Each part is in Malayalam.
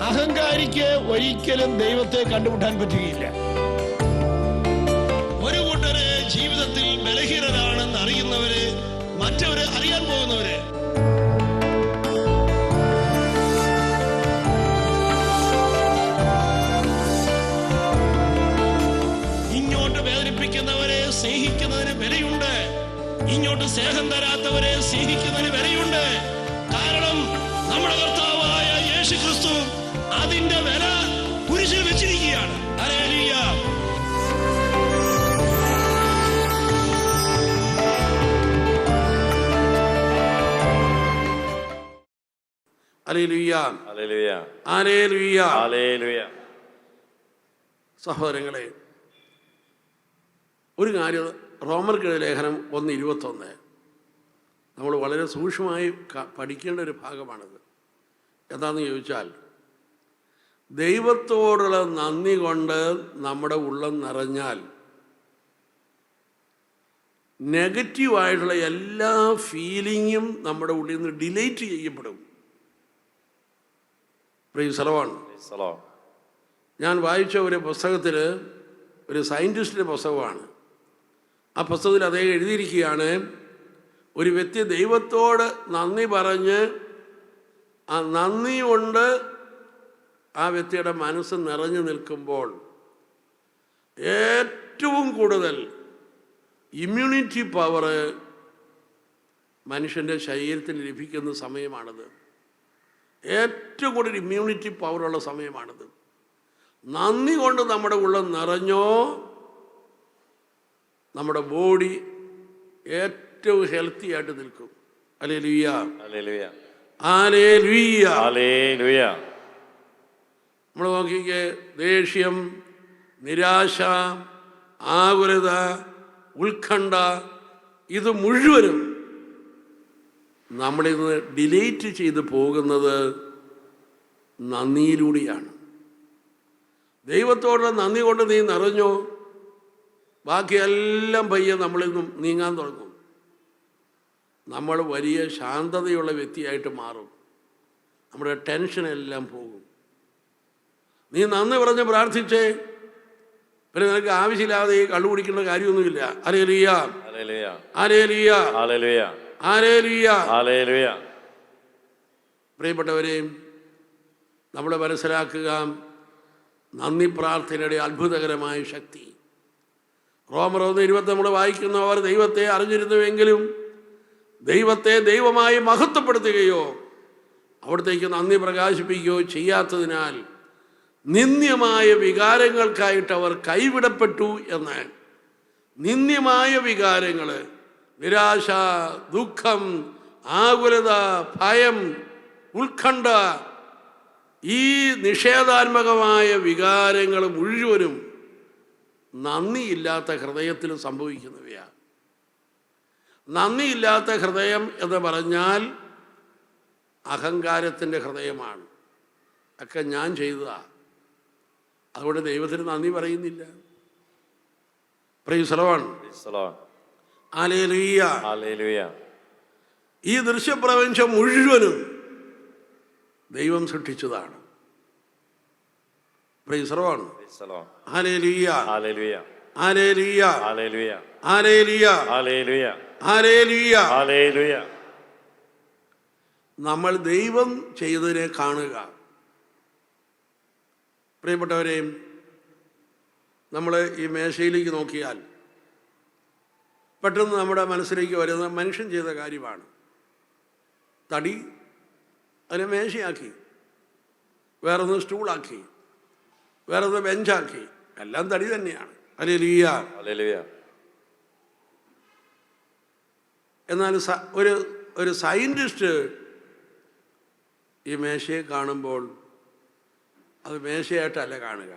അഹങ്കാരിക്ക് ഒരിക്കലും ദൈവത്തെ കണ്ടുമുട്ടാൻ പറ്റുകയില്ല. ഒരു കൂട്ടര് ജീവിതത്തിൽ ബലഹീനരാണെന്ന് അറിയുന്നവര്, മറ്റവര് അറിയാൻ പോകുന്നവര്. ഇങ്ങോട്ട് വേദനിപ്പിക്കുന്നവരെ സ്നേഹിക്കുന്നതിന് വിലയുണ്ട്, ഇങ്ങോട്ട് സ്നേഹം തരാത്തവരെ സ്നേഹിക്കുന്നതിന് വിലയുണ്ട്. കാരണം നമ്മുടെ കർത്താവായ യേശു ക്രിസ്തു അതിന്റെ വില കുരിശിൽ വെച്ചിരിക്കുകയാണ്. Hallelujah. Hallelujah. Hallelujah. Hallelujah. Hallelujah. സഹോദരങ്ങളെ, ഒരു കാര്യം റോമർക്കെഴുതിയ ലേഖനം 1:21 നമ്മൾ വളരെ സൂക്ഷ്മമായി പഠിക്കേണ്ട ഒരു ഭാഗമാണിത്. എന്താണെന്ന് ചോദിച്ചാൽ, ദൈവത്തോടുള്ള നന്ദി കൊണ്ട് നമ്മുടെ ഉള്ളം നിറഞ്ഞാൽ നെഗറ്റീവായിട്ടുള്ള എല്ലാ ഫീലിങ്ങും നമ്മുടെ ഉള്ളിൽ നിന്ന് ഡിലീറ്റ് ചെയ്യപ്പെടും. Price the Lord. ഞാൻ വായിച്ച ഒരു പുസ്തകത്തിൽ, ഒരു സയൻറ്റിസ്റ്റിൻ്റെ പുസ്തകമാണ്. ആ പുസ്തകത്തിൽ അദ്ദേഹം എഴുതിയിരിക്കുകയാണ്, ഒരു വ്യക്തി ദൈവത്തോട് നന്ദി പറഞ്ഞ് ആ നന്ദി കൊണ്ട് ആ വ്യക്തിയുടെ മനസ്സ് നിറഞ്ഞു നിൽക്കുമ്പോൾ ഏറ്റവും കൂടുതൽ ഇമ്മ്യൂണിറ്റി പവർ മനുഷ്യൻ്റെ ശരീരത്തിന് ലഭിക്കുന്ന സമയമാണിത്. ഏറ്റവും കൂടുതൽ ഇമ്മ്യൂണിറ്റി പവറുള്ള സമയമാണിത്. നന്ദി കൊണ്ട് നമ്മുടെ ഉള്ളം നിറഞ്ഞോ, നമ്മുടെ ബോഡി ഏറ്റവും ഹെൽത്തി ആയിട്ട് നിൽക്കും. ഹല്ലേലൂയ. ഹല്ലേലൂയ. ഹല്ലേലൂയ. ഹല്ലേലൂയ. നമ്മൾ നോക്കിക്കേ, ദേഷ്യം, നിരാശ, ആകുലത, ഉത്കണ്ഠ, ഇത് മുഴുവനും നമ്മളിൽ നിന്ന് ഡിലീറ്റ് ചെയ്ത് പോകുന്നത് നന്ദിയിലൂടെയാണ്. ദൈവത്തോടുള്ള നന്ദി കൊണ്ട് നീ നിറഞ്ഞോ, ബാക്കിയെല്ലാം പയ്യെ നമ്മളിൽ നിന്നും നീങ്ങാൻ തുടങ്ങും. നമ്മൾ വലിയ ശാന്തതയുള്ള വ്യക്തിയായിട്ട് മാറും. നമ്മുടെ ടെൻഷനെല്ലാം പോകും. നീ നന്ദി പറഞ്ഞ് പ്രാർത്ഥിച്ചേ, പിന്നെ നിനക്ക് ആവശ്യമില്ലാതെ ഈ കള്ളു കുടിക്കേണ്ട കാര്യമൊന്നുമില്ല. Hallelujah. Hallelujah. Hallelujah. Hallelujah. Hallelujah. Hallelujah. പ്രിയപ്പെട്ടവരെയും, നമ്മൾ മനസ്സിലാക്കുക നന്ദി പ്രാർത്ഥനയുടെ അത്ഭുതകരമായ ശക്തി. റോമർ 1:20 നമ്മൾ വായിക്കുന്നവർ ദൈവത്തെ അറിഞ്ഞിരുന്നുവെങ്കിലും ദൈവത്തെ ദൈവമായി മഹത്വപ്പെടുത്തുകയോ അവിടത്തേക്ക് നന്ദി പ്രകാശിപ്പിക്കുകയോ ചെയ്യാത്തതിനാൽ നിന്ദ്യമായ വികാരങ്ങൾക്കായിട്ട് അവർ കൈവിടപ്പെട്ടു എന്ന്. നിന്ദ്യമായ വികാരങ്ങൾ, നിരാശ, ദുഃഖം, ആകുലത, ഭയം, ഉത്കണ്ഠ, ഈ നിഷേധാത്മകമായ വികാരങ്ങൾ മുഴുവനും നന്ദിയില്ലാത്ത ഹൃദയത്തിൽ സംഭവിക്കുന്നവയാണ്. നന്ദിയില്ലാത്ത ഹൃദയം എന്ന് പറഞ്ഞാൽ അഹങ്കാരത്തിൻ്റെ ഹൃദയമാണ്. ഒക്കെ ഞാൻ ചെയ്തതാ, അതുകൊണ്ട് ദൈവത്തിന് നന്ദി പറയുന്നില്ല. Praise the Lord. Hallelujah. Hallelujah. ഈ ദൃശ്യപ്രപഞ്ചം മുഴുവനും ദൈവം സൃഷ്ടിച്ചതാണ്. Praise the Lord. Hallelujah. Hallelujah. Hallelujah. Hallelujah. Hallelujah. Hallelujah. Hallelujah. Hallelujah. നമ്മൾ ദൈവം ചെയ്തതിനെ കാണുക. പ്രിയപ്പെട്ടവരെയും, നമ്മൾ ഈ മേശയിലേക്ക് നോക്കിയാൽ പെട്ടെന്ന് നമ്മുടെ മനസ്സിലേക്ക് വരുന്ന മനുഷ്യൻ ചെയ്ത കാര്യമാണ്. തടി അതിനെ മേശയാക്കി, വേറൊന്ന് സ്റ്റൂളാക്കി, വേറൊന്ന് ബെഞ്ചാക്കി, എല്ലാം തടി തന്നെയാണ്. ഹല്ലേലൂയ. ഹല്ലേലൂയ. എന്നാൽ ഒരു സയൻറ്റിസ്റ്റ് ഈ മേശയെ കാണുമ്പോൾ അത് മേശയായിട്ടല്ല കാണുക.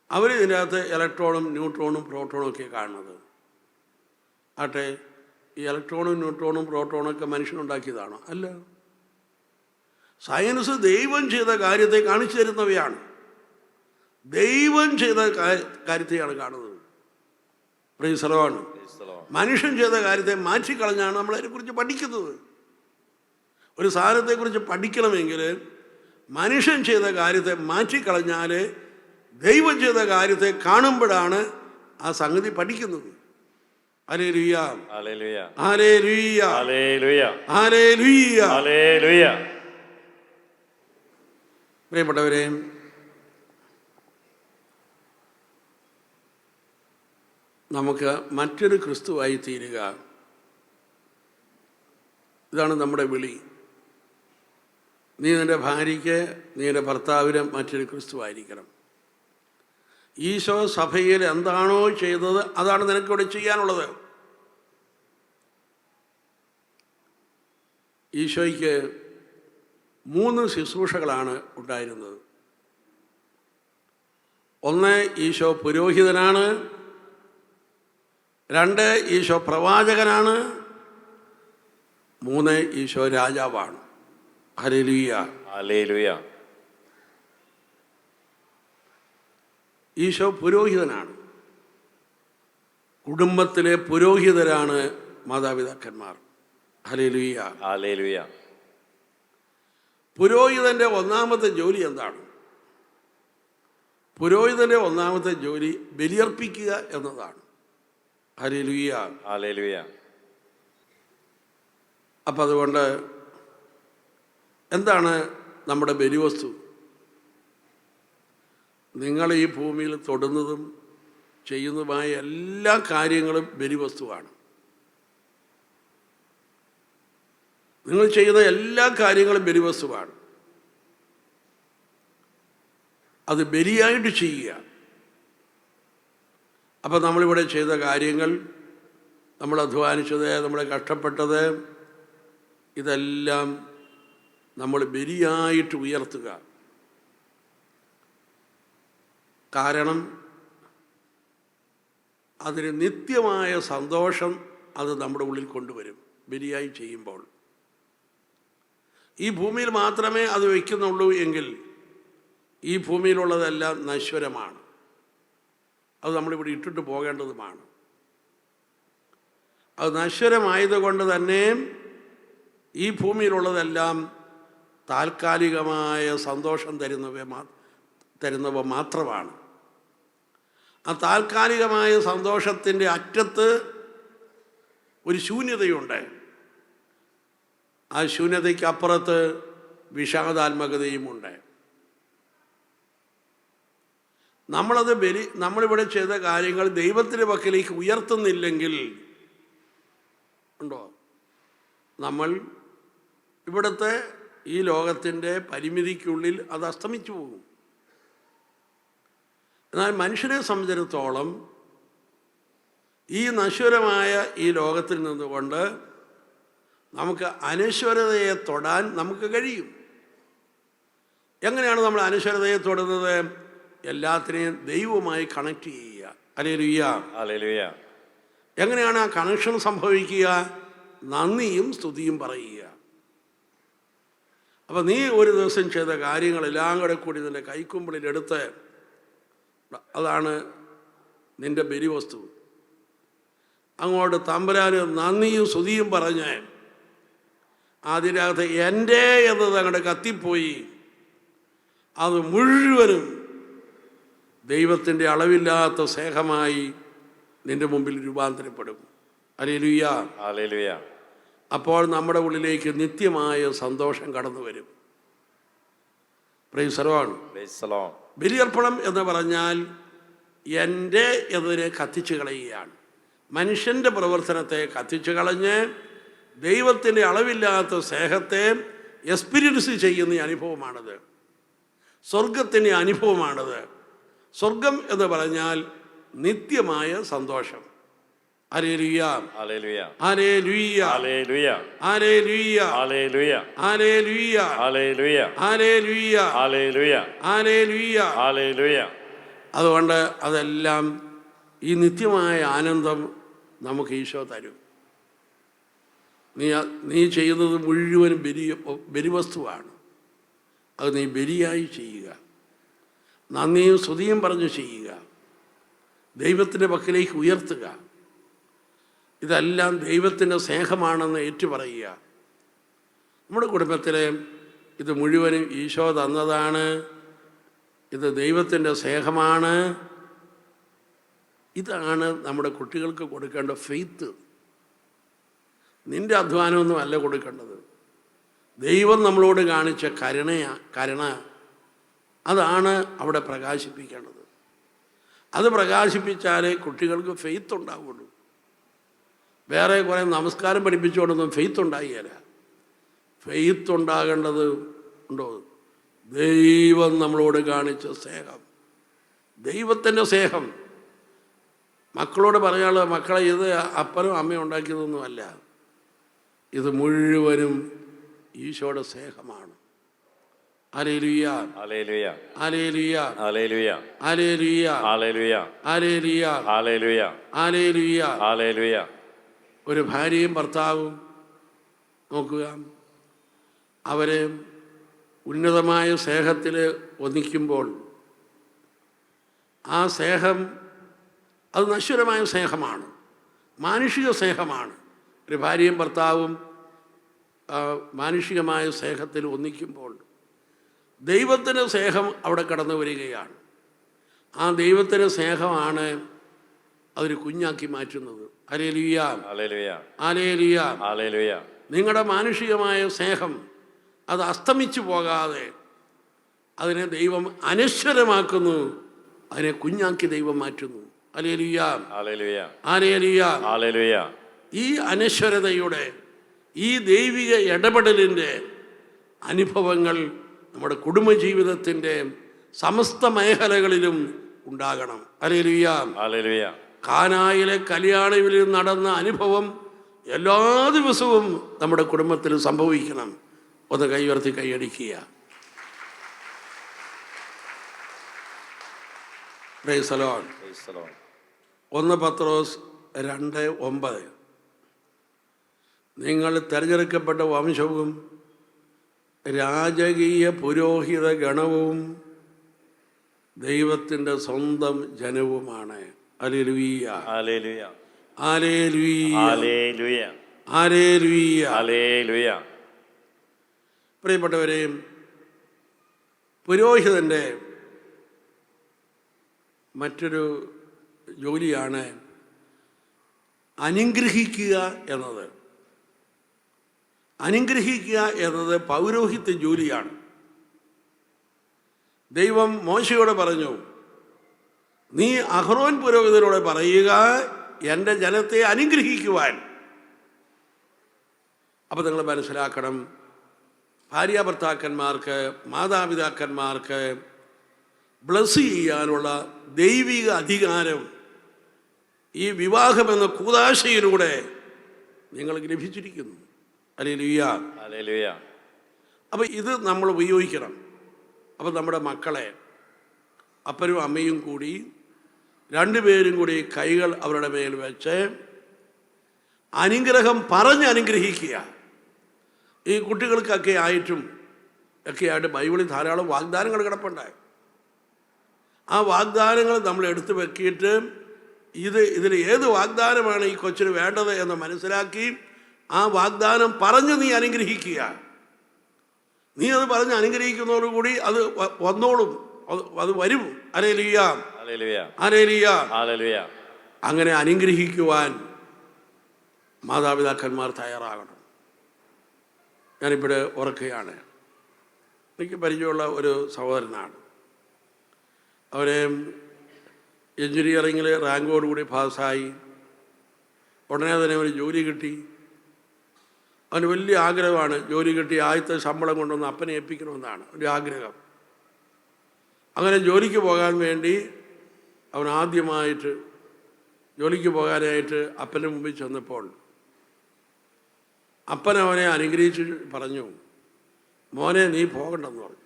അവർ ഇതിൻ്റെ അകത്ത് ഇലക്ട്രോണും ന്യൂട്രോണും പ്രോട്ടോണും ഒക്കെ കാണുന്നത്. ആട്ടെ, ഈ ഇലക്ട്രോണും ന്യൂട്രോണും പ്രോട്ടോണും ഒക്കെ മനുഷ്യനുണ്ടാക്കിയതാണോ? അല്ല. സയൻസ് ദൈവം ചെയ്ത കാര്യത്തെ കാണിച്ചു തരുന്നവയാണ്. ദൈവം ചെയ്ത കാര്യത്തെയാണ് കാണുന്നത്. Price the Lord. മനുഷ്യൻ ചെയ്ത കാര്യത്തെ മാറ്റിക്കളഞ്ഞാണ് നമ്മൾ അതിനെക്കുറിച്ച് പഠിക്കുന്നത്. ഒരു സാധനത്തെക്കുറിച്ച് പഠിക്കണമെങ്കിൽ മനുഷ്യൻ ചെയ്ത കാര്യത്തെ മാറ്റിക്കളഞ്ഞാൽ ദൈവം ചെയ്ത കാര്യത്തെ കാണുമ്പോഴാണ് ആ സംഗതി പഠിക്കുന്നത്. Hallelujah, hallelujah, hallelujah, hallelujah, hallelujah. Hallelujah. പ്രിയപ്പെട്ടവരെ, നമുക്ക് മറ്റൊരു ക്രിസ്തുവായി തീരുക. ഇതാണ് നമ്മുടെ വിളി. നീ നിൻ്റെ ഭാര്യയ്ക്ക്, നീ നിൻ്റെ ഭർത്താവിന് മറ്റൊരു ക്രിസ്തുവായിരിക്കണം. ഈശോ സഭയിൽ എന്താണോ ചെയ്തത് അതാണ് നിനക്കിവിടെ ചെയ്യാനുള്ളത്. ഈശോയ്ക്ക് 3 ശുശ്രൂഷകളാണ് ഉണ്ടായിരുന്നത്. ഒന്ന്, ഈശോ പുരോഹിതനാണ്. 2, ഈശോ പ്രവാചകനാണ്. 3, ഈശോ രാജാവാണ്. Hallelujah, hallelujah. ഈശോ പുരോഹിതനാണ്. കുടുംബത്തിലെ പുരോഹിതരാണ് മാതാപിതാക്കന്മാർ. Hallelujah, hallelujah. പുരോഹിതൻ്റെ ഒന്നാമത്തെ ജോലി എന്താണ്? പുരോഹിതൻ്റെ ഒന്നാമത്തെ ജോലി ബലിയർപ്പിക്കുക എന്നതാണ്. Hallelujah, hallelujah. അപ്പം അതുകൊണ്ട് എന്താണ് നമ്മുടെ ബലിവസ്തു? നിങ്ങൾ ഈ ഭൂമിയിൽ തൊടുന്നതും ചെയ്യുന്നതുമായ എല്ലാ കാര്യങ്ങളും ബലിവസ്തുവാണ്. നിങ്ങൾ ചെയ്യുന്ന എല്ലാ കാര്യങ്ങളും ബലിവസ്തുവാണ്. അത് ബലിയായിട്ട് ചെയ്യുക. അപ്പം നമ്മളിവിടെ ചെയ്ത കാര്യങ്ങൾ, നമ്മൾ അധ്വാനിച്ചത്, നമ്മൾ കഷ്ടപ്പെട്ടത്, ഇതെല്ലാം നമ്മൾ ബലിയായിട്ട് ഉയർത്തുക. കാരണം അതിന് നിത്യമായ സന്തോഷം അത് നമ്മുടെ ഉള്ളിൽ കൊണ്ടുവരും ബലിയായി ചെയ്യുമ്പോൾ. ഈ ഭൂമിയിൽ മാത്രമേ അത് വയ്ക്കുന്നുള്ളൂ എങ്കിൽ ഈ ഭൂമിയിലുള്ളതെല്ലാം നശ്വരമാണ്. അത് നമ്മളിവിടെ ഇട്ടിട്ട് പോകേണ്ടതുമാണ്. അത് നശ്വരമായതുകൊണ്ട് തന്നെ ഈ ഭൂമിയിലുള്ളതെല്ലാം താൽക്കാലികമായ സന്തോഷം തരുന്നവ മാത്രമാണ്. ആ താൽക്കാലികമായ സന്തോഷത്തിൻ്റെ അറ്റത്ത് ഒരു ശൂന്യതയുണ്ട്. ആ ശൂന്യതയ്ക്ക് അപ്പുറത്ത് വിഷാദാത്മകതയുമുണ്ട്. നമ്മളിവിടെ ചെയ്ത കാര്യങ്ങൾ ദൈവത്തിൻ്റെ പക്കലേക്ക് ഉയർത്തുന്നില്ലെങ്കിൽ ഉണ്ടോ, നമ്മൾ ഇവിടുത്തെ ഈ ലോകത്തിൻ്റെ പരിമിതിക്കുള്ളിൽ അത് അസ്തമിച്ചു പോകും. എന്നാൽ മനുഷ്യനെ സംബന്ധിച്ചിടത്തോളം ഈ നശ്വരമായ ഈ ലോകത്തിൽ നിന്നുകൊണ്ട് നമുക്ക് അനശ്വരതയെ തൊടാൻ നമുക്ക് കഴിയും. എങ്ങനെയാണ് നമ്മൾ അനശ്വരതയെ തൊടുന്നത്? എല്ലാത്തിനെയും ദൈവവുമായി കണക്ട് ചെയ്യുക. Hallelujah, hallelujah. എങ്ങനെയാണ് ആ കണക്ഷൻ സംഭവിക്കുക? നന്ദിയും സ്തുതിയും പറയുക. അപ്പം നീ ഒരു ദിവസം ചെയ്ത കാര്യങ്ങളെല്ലാം കൂടി നിൻ്റെ കൈക്കുമ്പിളിലെടുത്ത്, അതാണ് നിൻ്റെ ബലിവസ്തു, അങ്ങോട്ട് തമ്പുരാന് നന്ദിയും സ്തുതിയും പറഞ്ഞ് അതിനകത്ത് എൻ്റെ എന്നത് അങ്ങോട്ട് കത്തിപ്പോയി അത് മുഴുവനും ദൈവത്തിൻ്റെ അളവില്ലാത്ത സ്നേഹമായി നിൻ്റെ മുമ്പിൽ രൂപാന്തരപ്പെടും. Hallelujah, hallelujah. അപ്പോൾ നമ്മുടെ ഉള്ളിലേക്ക് നിത്യമായ സന്തോഷം കടന്നു വരും. Praise the Lord. Praise the Lord. ബലിയർപ്പണം എന്ന് പറഞ്ഞാൽ എൻ്റെ എന്നതിനെ കത്തിച്ചു കളയുകയാണ്. മനുഷ്യൻ്റെ പ്രവർത്തനത്തെ കത്തിച്ചു കളഞ്ഞ് ദൈവത്തിൻ്റെ അളവില്ലാത്ത സ്നേഹത്തെ എക്സ്പീരിയൻസ് ചെയ്യുന്ന അനുഭവമാണത്. സ്വർഗത്തിൻ്റെ അനുഭവമാണത്. സ്വർഗം എന്ന് പറഞ്ഞാൽ നിത്യമായ സന്തോഷം. Hallelujah, hallelujah, hallelujah, hallelujah, hallelujah, hallelujah, hallelujah, hallelujah, hallelujah, hallelujah, hallelujah. Hallelujah. അതുകൊണ്ട് അതെല്ലാം ഈ നിത്യമായ ആനന്ദം നമുക്ക് ഈശോ തരും. നീ ചെയ്യുന്നത് മുഴുവനും ബലിവസ്തുവാണ്. അത് നീ ബലിയായി ചെയ്യുക. നന്ദിയും സ്തുതിയും പറഞ്ഞ് ചെയ്യുക. ദൈവത്തിൻ്റെ പക്കലേക്ക് ഉയർത്തുക. ഇതെല്ലാം ദൈവത്തിൻ്റെ സ്നേഹമാണെന്ന് ഏറ്റുപറയുക. നമ്മുടെ കുടുംബത്തിലെ ഇത് മുഴുവനും ഈശോ തന്നതാണ്, ഇത് ദൈവത്തിൻ്റെ സ്നേഹമാണ്. ഇതാണ് നമ്മുടെ കുട്ടികൾക്ക് കൊടുക്കേണ്ട ഫെയ്ത്ത്. നിൻ്റെ അധ്വാനമൊന്നും അല്ല കൊടുക്കേണ്ടത്, ദൈവം നമ്മളോട് കാണിച്ച കരുണ അതാണ് അവിടെ പ്രകാശിപ്പിക്കേണ്ടത്. അത് പ്രകാശിപ്പിച്ചാലേ കുട്ടികൾക്ക് ഫെയ്ത്ത് ഉണ്ടാവുള്ളൂ. വേറെ കുറേ നമസ്കാരം പഠിപ്പിച്ചുകൊണ്ടൊന്നും ഫെയ്ത്ത് ഉണ്ടായില്ല. ഫെയ്ത്ത് ഉണ്ടാകേണ്ടത് ഉണ്ടോ? ദൈവം നമ്മളോട് കാണിച്ച സ്നേഹം, ദൈവത്തിൻ്റെ സ്നേഹം. മക്കളോട് പറയാനുള്ള, മക്കളെ ഇത് അപ്പനും അമ്മയും ഉണ്ടാക്കിയതൊന്നുമല്ല, ഇത് മുഴുവനും ഈശോയുടെ സ്നേഹമാണ്. Hallelujah, hallelujah, hallelujah, hallelujah, hallelujah, hallelujah, hallelujah, hallelujah, hallelujah. Hallelujah. ഒരു ഭാര്യയും ഭർത്താവും നോക്കുക, അവരെ ഉന്നതമായ സ്നേഹത്തിൽ ഒന്നിക്കുമ്പോൾ ആ സ്നേഹം അത് നശ്വരമായ സ്നേഹമാണ്, മാനുഷിക സ്നേഹമാണ്. ഒരു ഭാര്യയും ഭർത്താവും മാനുഷികമായ സ്നേഹത്തിൽ ഒന്നിക്കുമ്പോൾ ദൈവത്തിൻ്റെ സ്നേഹം അവിടെ കടന്നു വരികയാണ്. ആ ദൈവത്തിൻ്റെ സ്നേഹമാണ് അതൊരു കുഞ്ഞാക്കി മാറ്റുന്നത്. Hallelujah, hallelujah, hallelujah, hallelujah. നിങ്ങളുടെ മാനുഷികമായ സ്നേഹം അത് അസ്തമിച്ചു പോകാതെ അതിനെ ദൈവം അനശ്വരമാക്കുന്നു, അതിനെ കുഞ്ഞാക്കി ദൈവം മാറ്റുന്നു. Hallelujah, hallelujah, hallelujah. ഹല്ലേലൂയ. ഈ അനശ്വരതയുടെ, ഈ ദൈവിക ഇടപെടലിൻ്റെ അനുഭവങ്ങൾ നമ്മുടെ കുടുംബജീവിതത്തിൻ്റെ സമസ്ത മേഖലകളിലും ഉണ്ടാകണം. Hallelujah, hallelujah. കാനായിലെ കല്യാണത്തിൽ നടന്ന അനുഭവം എല്ലാ ദിവസവും നമ്മുടെ കുടുംബത്തിൽ സംഭവിക്കണം. ഒന്ന് കൈയുയർത്തി കൈയടിക്കുക. Praise the Lord. Praise the Lord. 1 Pathros 2:9 നിങ്ങൾ തിരഞ്ഞെടുക്കപ്പെട്ട വംശവും രാജകീയ പുരോഹിത ഗണവും ദൈവത്തിൻ്റെ സ്വന്തം ജനവുമാണ്. Hallelujah, hallelujah, hallelujah, hallelujah, hallelujah. Hallelujah. പ്രിയപ്പെട്ടവരെ, പുരോഹിതൻ്റെ മറ്റൊരു ജോലിയാണ് അനുഗ്രഹിക്കുക എന്നത്. അനുഗ്രഹിക്കുക എന്നത് പൗരോഹിത്യ ജോലിയാണ്. ദൈവം മോശയോട് പറഞ്ഞു, നീ അഹ്റോൻ പുരോഹിതനോട് പറയുക എൻ്റെ ജനത്തെ അനുഗ്രഹിക്കുവാൻ. അപ്പോൾ നിങ്ങൾ മനസ്സിലാക്കണം, ഭാര്യ ഭർത്താക്കന്മാർക്ക്, മാതാപിതാക്കന്മാർക്ക് ബ്ലസ് ചെയ്യാനുള്ള ദൈവിക അധികാരം ഈ വിവാഹമെന്ന കൂദാശയിലൂടെ നിങ്ങൾക്ക് ലഭിച്ചിരിക്കുന്നു. Hallelujah, hallelujah. അപ്പോൾ ഇത് നമ്മൾ ഉപയോഗിക്കണം. അപ്പോൾ നമ്മുടെ മക്കളെ അപ്പനും അമ്മയും കൂടി രണ്ടുപേരും കൂടി കൈകൾ അവരുടെ മേൽ വെച്ച് അനുഗ്രഹം പറഞ്ഞ് അനുഗ്രഹിക്കുക. ഈ കുട്ടികൾക്കൊക്കെ ആയിട്ട് ബൈബിളിൽ ധാരാളം വാഗ്ദാനങ്ങൾ കിടപ്പുണ്ടായി. ആ വാഗ്ദാനങ്ങൾ നമ്മൾ എടുത്തു വെക്കിയിട്ട് ഇതിൽ ഏത് വാഗ്ദാനമാണ് ഈ കൊച്ചിന് വേണ്ടത് എന്ന് മനസ്സിലാക്കി ആ വാഗ്ദാനം പറഞ്ഞ് നീ അനുഗ്രഹിക്കുക. നീ അത് പറഞ്ഞ് അനുഗ്രഹിക്കുന്നതോടുകൂടി അത് വന്നോളും, അത് വരും. Hallelujah, hallelujah, hallelujah, hallelujah. അങ്ങനെ അനുഗ്രഹിക്കുവാൻ മാതാപിതാക്കന്മാർ തയ്യാറാകണം. ഞാനിവിടെ ഓർക്കുകയാണ്, എനിക്ക് പരിചയമുള്ള ഒരു സഹോദരനാണ്. അവരെ എൻജിനീയറിങ്ങിൽ റാങ്കോടുകൂടി പാസ്സായി. ഉടനെ തന്നെ ഒരു ജോലി കിട്ടി. അവന് വലിയ ആഗ്രഹമാണ്, ജോലി കിട്ടി ആദ്യത്തെ ശമ്പളം കൊണ്ടൊന്ന് അപ്പനെ ഏൽപ്പിക്കണമെന്നാണ് ഒരു ആഗ്രഹം. അങ്ങനെ ജോലിക്ക് പോകാൻ വേണ്ടി അവൻ ആദ്യമായിട്ട് ജോലിക്ക് പോകാനായിട്ട് അപ്പൻ്റെ മുമ്പിൽ ചെന്നപ്പോൾ അപ്പൻ അവനെ അനുഗ്രഹിച്ച് പറഞ്ഞു, മോനെ നീ പോകണ്ടെന്ന് പറഞ്ഞു.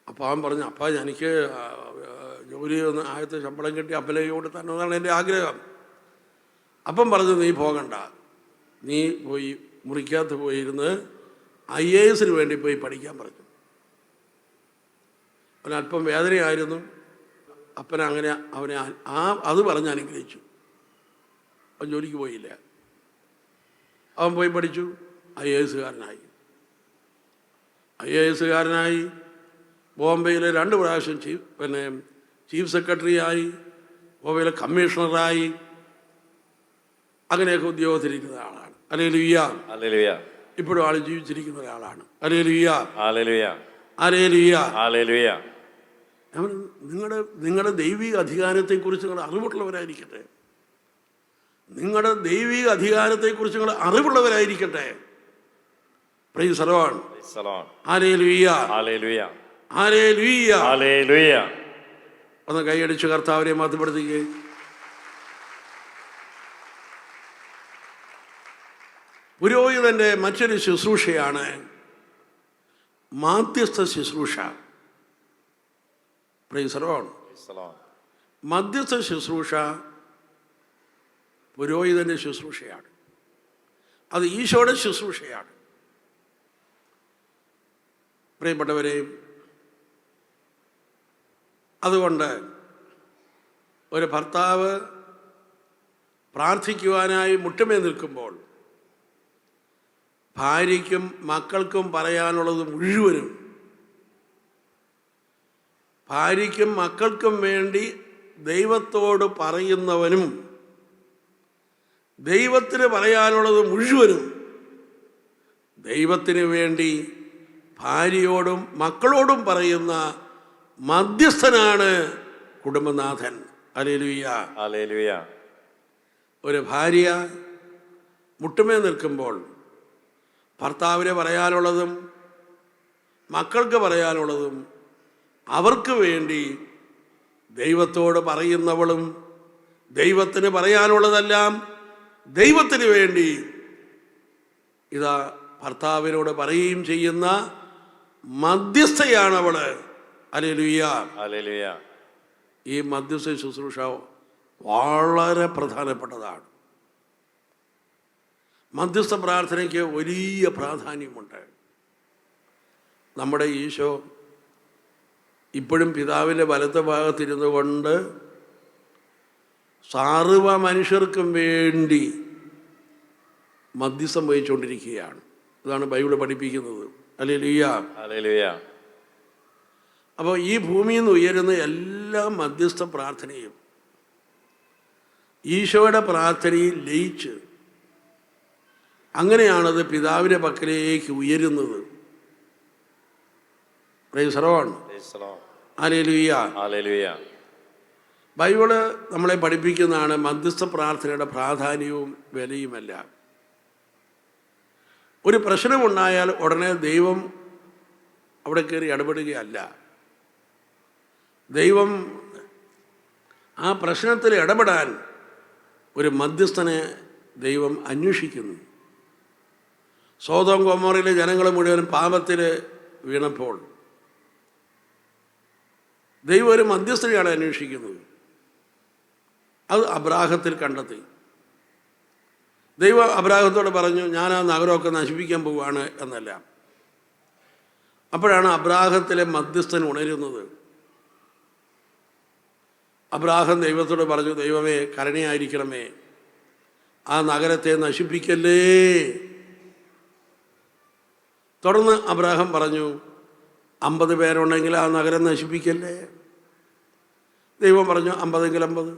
അപ്പോൾ അവൻ പറഞ്ഞു, അപ്പ എനിക്ക് ജോലി ഒന്ന് ആദ്യത്തെ ശമ്പളം കിട്ടി അപ്പനെ കൊണ്ട് തന്നതാണ് എൻ്റെ ആഗ്രഹം. അപ്പം പറഞ്ഞു, നീ പോകണ്ട, നീ പോയി മുറിക്കകത്ത് പോയിരുന്ന് IAS വേണ്ടി പോയി പഠിക്കാൻ പറഞ്ഞു. അവനല്പം വേദനയായിരുന്നു. അപ്പൻ അങ്ങനെ അവനെ അത് പറഞ്ഞ് അനുഗ്രഹിച്ചു. അവൻ ജോലിക്ക് പോയില്ല, അവൻ പോയി പഠിച്ചു, IAS കാരനായി. IAS കാരനായി, ബോംബെയിൽ 2 പ്രാവശ്യം ചീഫ് സെക്രട്ടറിയായി, ബോംബെയിലെ കമ്മീഷണറായി, അങ്ങനെയൊക്കെ ഉദ്യോഗത്തിലിരിക്കുന്ന ആളാണ്. ഹല്ലേലൂയ. ഹല്ലേലൂയ. ഇപ്പോഴും ആൾ ജീവിച്ചിരിക്കുന്ന ഒരാളാണ്. ഹല്ലേലൂയ. ഹല്ലേലൂയ. ഹല്ലേലൂയ. ഹല്ലേലൂയ. നിങ്ങളുടെ ദൈവിക അധികാരത്തെക്കുറിച്ച് നിങ്ങൾ അറിവുള്ളവരായിരിക്കട്ടെ. നിങ്ങളുടെ ദൈവിക അധികാരത്തെക്കുറിച്ച് നിങ്ങൾ അറിവുള്ളവരായിരിക്കട്ടെ. Praise the Lord. Hallelujah. Hallelujah. Hallelujah. Hallelujah. ഒന്ന് കൈയടിച്ച് കർത്താവിനെ മഹത്വപ്പെടുത്തുകയും പുരോഹിതൻ്റെ മറ്റൊരു ശുശ്രൂഷയാണ് മാധ്യസ്ഥ ശുശ്രൂഷ. Praise the Lord. മധ്യസ്ഥ ശുശ്രൂഷ പുരോഹിതൻ്റെ ശുശ്രൂഷയാണ്. അത് ഈശോയുടെ ശുശ്രൂഷയാണ്. പ്രിയപ്പെട്ടവരെ, അതുകൊണ്ട് ഒരു ഭർത്താവ് പ്രാർത്ഥിക്കുവാനായി മുട്ടുമേ നിൽക്കുമ്പോൾ ഭാര്യയ്ക്കും മക്കൾക്കും പറയാനുള്ളത് മുഴുവനും ഭാര്യയ്ക്കും മക്കൾക്കും വേണ്ടി ദൈവത്തോട് പറയുന്നവനും ദൈവത്തിന് പറയാനുള്ളത് മുഴുവനും ദൈവത്തിന് വേണ്ടി ഭാര്യയോടും മക്കളോടും പറയുന്ന മധ്യസ്ഥനാണ് കുടുംബനാഥൻ. ഹല്ലേലൂയ. ഹല്ലേലൂയ. ഒരു ഭാര്യ മുട്ടുമേ നിൽക്കുമ്പോൾ ഭർത്താവിന് പറയാനുള്ളതും മക്കൾക്ക് പറയാനുള്ളതും അവർക്ക് വേണ്ടി ദൈവത്തോട് പറയുന്നവളും ദൈവത്തിന് പറയാനുള്ളതെല്ലാം ദൈവത്തിന് വേണ്ടി ഇതാ ഭർത്താവിനോട് പറയുകയും ചെയ്യുന്ന മധ്യസ്ഥയാണവള്. ഹല്ലേലൂയ. ഹല്ലേലൂയ. ഈ മധ്യസ്ഥ ശുശ്രൂഷ വളരെ പ്രധാനപ്പെട്ടതാണ്. മധ്യസ്ഥ പ്രാർത്ഥനയ്ക്ക് വലിയ പ്രാധാന്യമുണ്ട്. നമ്മുടെ ഈശോ ഇപ്പോഴും പിതാവിൻ്റെ വലത്ത് ഭാഗത്തിരുന്നു കൊണ്ട് സർവ്വ മനുഷ്യർക്കും വേണ്ടി മധ്യസ്ഥം വഹിച്ചുകൊണ്ടിരിക്കുകയാണ്. ഇതാണ് ബൈബിൾ പഠിപ്പിക്കുന്നത്. ഹല്ലേലൂയ. ഹല്ലേലൂയ. അപ്പോൾ ഈ ഭൂമിയിൽ നിന്ന് ഉയരുന്ന എല്ലാ മധ്യസ്ഥ പ്രാർത്ഥനയും ഈശോയുടെ പ്രാർത്ഥനയിൽ ലയിച്ച് അങ്ങനെയാണത് പിതാവിൻ്റെ പക്കലേക്ക് ഉയരുന്നത്. Price the Lord. Hallelujah. Hallelujah. Bible നമ്മളെ പഠിപ്പിക്കുന്നതാണ് മധ്യസ്ഥ പ്രാർത്ഥനയുടെ പ്രാധാന്യവും വിലയുമെല്ലാം. ഒരു പ്രശ്നമുണ്ടായാൽ ഉടനെ ദൈവം അവിടെ കയറി ഇടപെടുകയല്ല. ദൈവം ആ പ്രശ്നത്തിൽ ഇടപെടാൻ ഒരു മധ്യസ്ഥനെ ദൈവം അന്വേഷിക്കുന്നു. സോദോം ഗൊമോറയിലെ ജനങ്ങൾ മുഴുവൻ പാപത്തിൽ വീണപ്പോൾ ദൈവം ഒരു മധ്യസ്ഥനെയാണ് അന്വേഷിക്കുന്നത്. അത് അബ്രാഹത്തിൽ കണ്ടെത്തി. ദൈവം അബ്രാഹത്തോട് പറഞ്ഞു, ഞാൻ ആ നഗരമൊക്കെ നശിപ്പിക്കാൻ പോവുകയാണ് എന്നല്ല. അപ്പോഴാണ് അബ്രാഹത്തിലെ മധ്യസ്ഥൻ ഉണരുന്നത്. അബ്രാഹം ദൈവത്തോട് പറഞ്ഞു, ദൈവമേ കരുണയായിരിക്കണമേ, ആ നഗരത്തെ നശിപ്പിക്കല്ലേ. തുടർന്ന് അബ്രാഹം പറഞ്ഞു, 50 പേരുണ്ടെങ്കിൽ ആ നഗരം നശിപ്പിക്കല്ലേ. ദൈവം പറഞ്ഞു 50-എങ്കിൽ 50,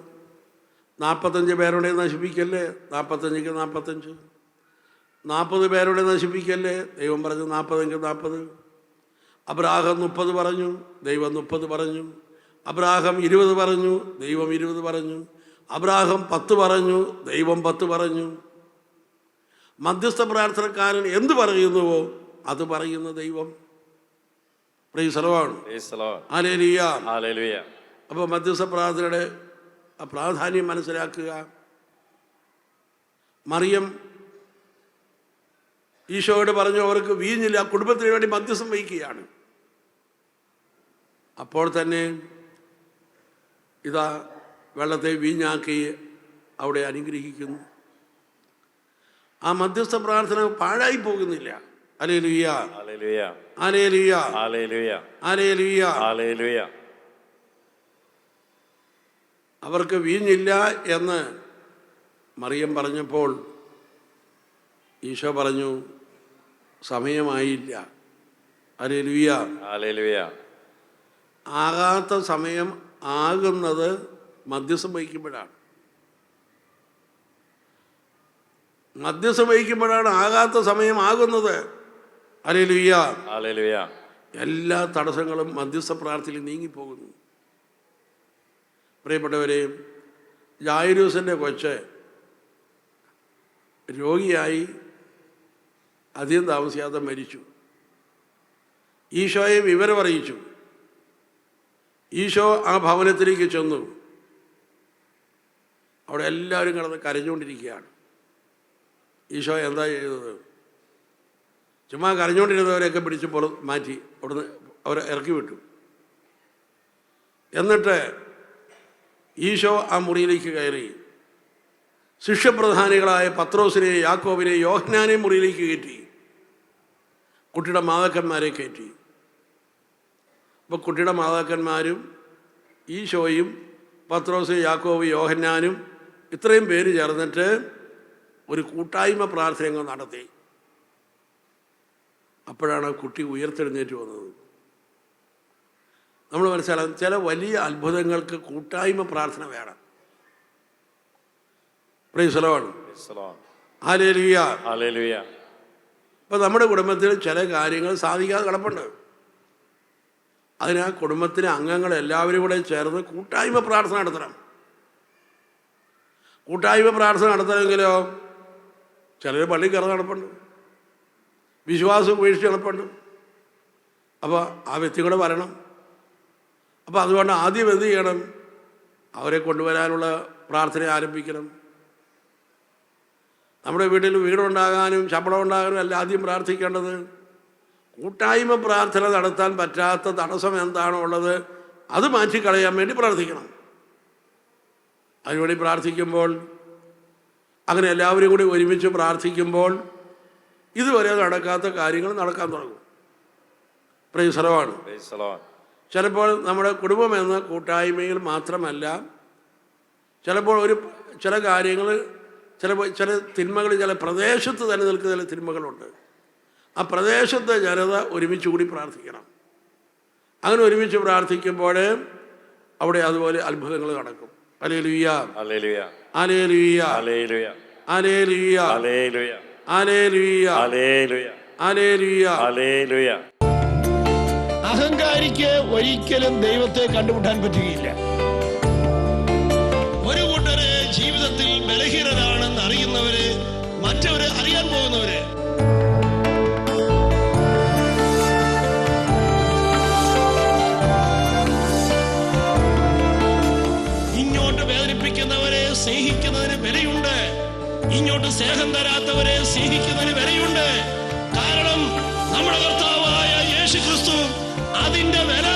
45 പേരുണ്ടെങ്കിൽ നശിപ്പിക്കല്ലേ. 45-ക്ക് 45, 40 പേരുടെ നശിപ്പിക്കല്ലേ. ദൈവം പറഞ്ഞു 40-എങ്കിൽ 40. അബ്രാഹം 30 പറഞ്ഞു, ദൈവം 30 പറഞ്ഞു. അബ്രാഹം 20 പറഞ്ഞു, ദൈവം 20 പറഞ്ഞു. അബ്രാഹം 10 പറഞ്ഞു, ദൈവം 10 പറഞ്ഞു. മധ്യസ്ഥ പ്രാർത്ഥനക്കാരൻ എന്ത് പറയുന്നുവോ അത് പറയുന്ന ദൈവം. Price the Lord. Hallelujah. Hallelujah. അപ്പോൾ മധ്യസ്ഥ പ്രാർത്ഥനയുടെ പ്രാധാന്യം മനസ്സിലാക്കുക. മറിയം ഈശോയോട് പറഞ്ഞു അവർക്ക് വീഞ്ഞില്ല, കുടുംബത്തിന് വേണ്ടി മധ്യസ്ഥം വഹിക്കുകയാണ്. അപ്പോൾ തന്നെ ഇതാ വെള്ളത്തെ വീഞ്ഞാക്കി അവിടെ അനുഗ്രഹിക്കുന്നു. ആ മധ്യസ്ഥ പ്രാർത്ഥന പാഴായി പോകുന്നില്ല. Hallelujah. Hallelujah. Hallelujah. Hallelujah. Hallelujah. Hallelujah. അവർക്ക് വീഞ്ഞില്ല എന്ന് മറിയം പറഞ്ഞപ്പോൾ ഈശോ പറഞ്ഞു സമയമായില്ല. ഹല്ലേലൂയ. ഹല്ലേലൂയ. ആകാത്ത സമയം ആകുന്നത് മധ്യസ്ഥം വഹിക്കുമ്പോഴാണ്. മധ്യസ്ഥം വഹിക്കുമ്പോഴാണ് ആകാത്ത സമയം ആകുന്നത്. ഹല്ലേലൂയ. ഹല്ലേലൂയ. എല്ലാ തടസ്സങ്ങളും മധ്യസ്ഥ പ്രാർത്ഥനയിൽ നീങ്ങിപ്പോകുന്നു. പ്രിയപ്പെട്ടവരെ, ജായിരൂസിൻ്റെ കൊച്ച് രോഗിയായി അധികം താമസിയാതെ മരിച്ചു. ഈശോയെ വിവരം അറിയിച്ചു. ഈശോ ആ ഭവനത്തിലേക്ക് ചെന്നു. അവിടെ എല്ലാവരും കിടന്ന് കരഞ്ഞുകൊണ്ടിരിക്കുകയാണ്. ഈശോ എന്താ ചെയ്തത്? ചുമ്മാ കരഞ്ഞുകൊണ്ടിരുന്നവരെയൊക്കെ പിടിച്ച് മാറ്റി അവിടുന്ന് അവരെ ഇറക്കി വിട്ടു. എന്നിട്ട് ഈശോ ആ മുറിയിലേക്ക് കയറി ശിഷ്യപ്രധാനികളായ പത്രോസിനെ, യാക്കോബിനെ, യോഹന്നാനെ മുറിയിലേക്ക് കയറ്റി. കുട്ടിയുടെ മാതാക്കന്മാരെ കയറ്റി. അപ്പോൾ കുട്ടിയുടെ മാതാക്കന്മാരും ഈശോയും പത്രോസ്, യാക്കോബ്, യോഹന്നാനും ഇത്രയും പേര് ചേർന്നിട്ട് ഒരു കൂട്ടായ്മ പ്രാർത്ഥന നടത്തി. അപ്പോഴാണ് കുട്ടി ഉയർത്തെഴുന്നേറ്റ് വന്നത്. നമ്മൾ മനസ്സിലാകും, ചില വലിയ അത്ഭുതങ്ങൾക്ക് കൂട്ടായ്മ പ്രാർത്ഥന വേണം. Price the Lord. Hallelujah. Hallelujah. ഇപ്പം നമ്മുടെ കുടുംബത്തിൽ ചില കാര്യങ്ങൾ സാധിക്കാതെ കിടപ്പുണ്ട്. അതിന് ആ കുടുംബത്തിലെ അംഗങ്ങൾ എല്ലാവരും കൂടെ ചേർന്ന് കൂട്ടായ്മ പ്രാർത്ഥന നടത്തണം. കൂട്ടായ്മ പ്രാർത്ഥന നടത്തണമെങ്കിലോ ചിലർ പള്ളി കയറി നടപ്പുണ്ട്, വിശ്വാസം ഉപേക്ഷിച്ച് നടപ്പുണ്ട്. അപ്പോൾ ആ വ്യക്തി കൂടെ വരണം. അപ്പോൾ അതുകൊണ്ട് ആദ്യം എന്ത് ചെയ്യണം? അവരെ കൊണ്ടുവരാനുള്ള പ്രാർത്ഥന ആരംഭിക്കണം. നമ്മുടെ വീട്ടിൽ വീടുണ്ടാകാനും ശമ്പളം ഉണ്ടാകാനും അല്ല ആദ്യം പ്രാർത്ഥിക്കേണ്ടത്. കൂട്ടായ്മ പ്രാർത്ഥന നടത്താൻ പറ്റാത്ത തടസ്സം എന്താണോ ഉള്ളത് അത് മാറ്റിക്കളയാൻ വേണ്ടി പ്രാർത്ഥിക്കണം. അതിനുവേണ്ടി പ്രാർത്ഥിക്കുമ്പോൾ, അങ്ങനെ എല്ലാവരും കൂടി ഒരുമിച്ച് പ്രാർത്ഥിക്കുമ്പോൾ ഇതുവരെ നടക്കാത്ത കാര്യങ്ങൾ നടക്കാൻ തുടങ്ങും. Price the Lord. ചിലപ്പോൾ നമ്മുടെ കുടുംബം എന്ന കൂട്ടായ്മയിൽ മാത്രമല്ല, ചിലപ്പോൾ ചില കാര്യങ്ങൾ, ചില തിന്മകൾ ചില പ്രദേശത്ത് തന്നെ നിൽക്കുന്ന ചില തിന്മകളുണ്ട്. ആ പ്രദേശത്തെ ജനത ഒരുമിച്ച് കൂടി പ്രാർത്ഥിക്കണം. അങ്ങനെ ഒരുമിച്ച് പ്രാർത്ഥിക്കുമ്പോൾ അവിടെ അതുപോലെ അത്ഭുതങ്ങൾ നടക്കും. Hallelujah. Hallelujah. Hallelujah. Hallelujah. Hallelujah. Hallelujah. Hallelujah. Hallelujah. Hallelujah. Hallelujah. അഹങ്കാരിക്ക് ഒരിക്കലും ദൈവത്തെ കണ്ടുമുട്ടാൻ പറ്റുകയില്ല. ഒരു കൂട്ടര് ജീവിതത്തിൽ ബലഹീനരാണെന്ന് അറിയുന്നവര്, മറ്റവര് അറിയാൻ പോകുന്നവര്. ഇങ്ങോട്ട് വേദനിപ്പിക്കുന്നവരെ സ്നേഹിക്കുന്നതിന് വിലയുണ്ട്. ഇങ്ങോട്ട് സ്നേഹം തരാത്തവരെ സ്നേഹിക്കുന്നതിന് വിലയുണ്ട്. കാരണം നമ്മുടെ കർത്താവായ യേശു ക്രിസ്തു അതിന്റെ വില